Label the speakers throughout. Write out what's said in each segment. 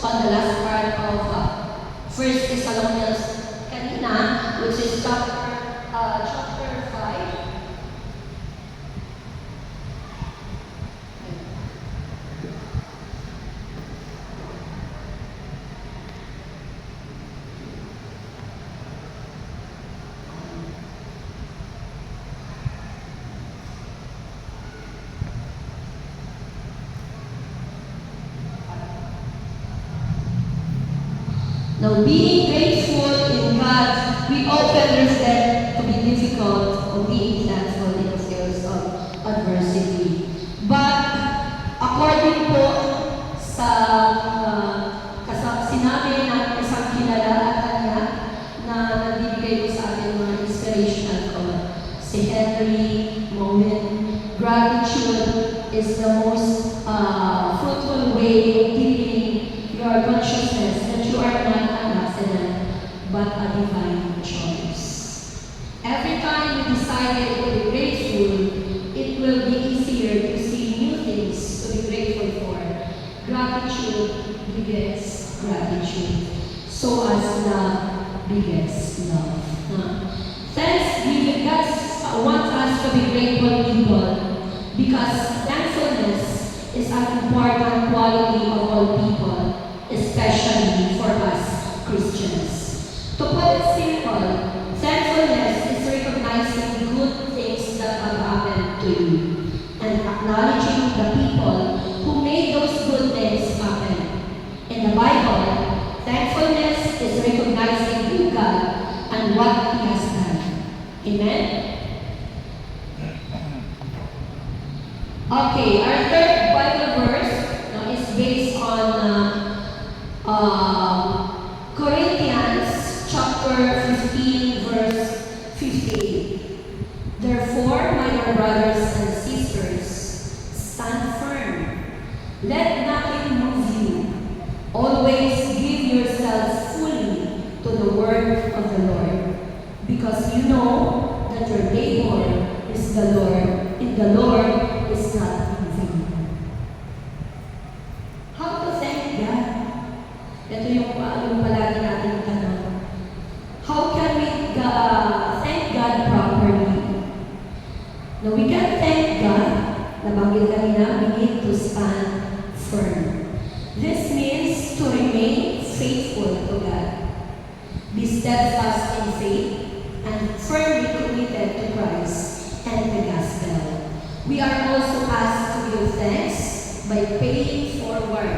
Speaker 1: on the last part of 1 Thessalonians kanina, which is chapter 5. Now, being grateful in God, we often reflect to be difficult or being thankful in the face of adversity. But, according po sa sinabi ng isang kilala at kanya na nagbibigay po sa atin mga inspirational quote, si Henry Mowen, gratitude is the most fruitful way of dealing your consciousness that you are not an accident, but a divine choice. Every time you decided to be grateful, it will be easier to see new things to be grateful for. Gratitude begets gratitude. So as love begets love. Thanksgiving, God wants us to be grateful people because thankfulness is an important quality of all people, especially for us Christians. To put it simple, thankfulness is recognizing good things that have happened to you and acknowledging the people who made those good things happen. In the Bible, thankfulness is recognizing who God and what He has done. Amen? Okay, our third Bible verse is based on Corinthians chapter 15, verse 58. Therefore, my dear brothers and sisters, stand firm. Let nothing move you. Always give yourselves fully to the word of the Lord, because you know that your labor is the Lord, in the Lord is not in vain. How to thank God? Ito yung palagi natin tanong. How can we thank God properly? Now, we can thank God, nabanggit kanina, we need to stand firm. This means to remain faithful to God. Be steadfast in faith and firmly committed to Christ and the gospel. We are also asked to give thanks by paying forward,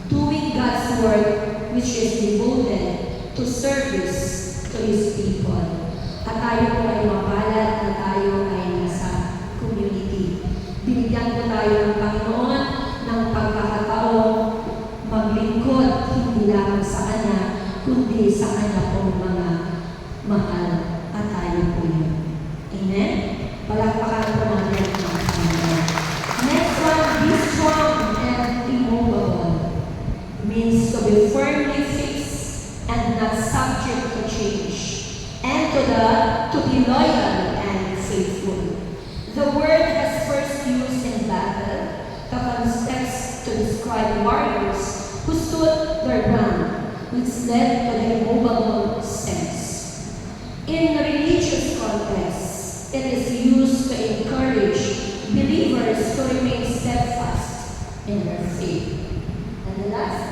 Speaker 1: doing God's work which is devoted to service to His people. At tayo po ay mapalad na tayo ay nasa community. Binigyan po tayo ng Panginoon ng pagkakataon maglingkod hindi lamang sa Kanya, kundi sa Kanya pong mga mahal. At tayo po yun. Amen? Palakpakan po natin ang Panginoon. Next one, be strong and immovable. Means to be firmly fixed and not subject to change, and to be loyal and faithful. The word has first used in battle, the context to describe warriors who stood their ground, which led to the immovable sense. In religious context, it is used to encourage believers to remain steadfast in their faith. And the last,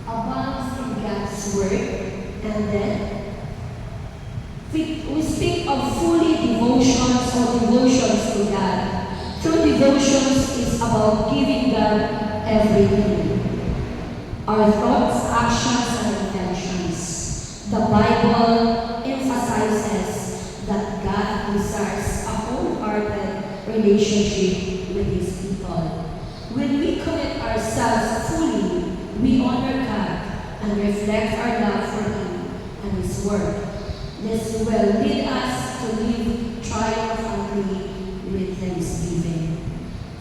Speaker 1: abounds in God's word, and then we speak of fully devotions or devotions to God. True devotions is about giving God everything. Our thoughts, actions, and intentions. The Bible emphasizes that God desires a wholehearted relationship with His people. When we commit ourselves fully, we honor God and reflect our love for Him and His Word. This will lead us to live triumphantly with thanksgiving.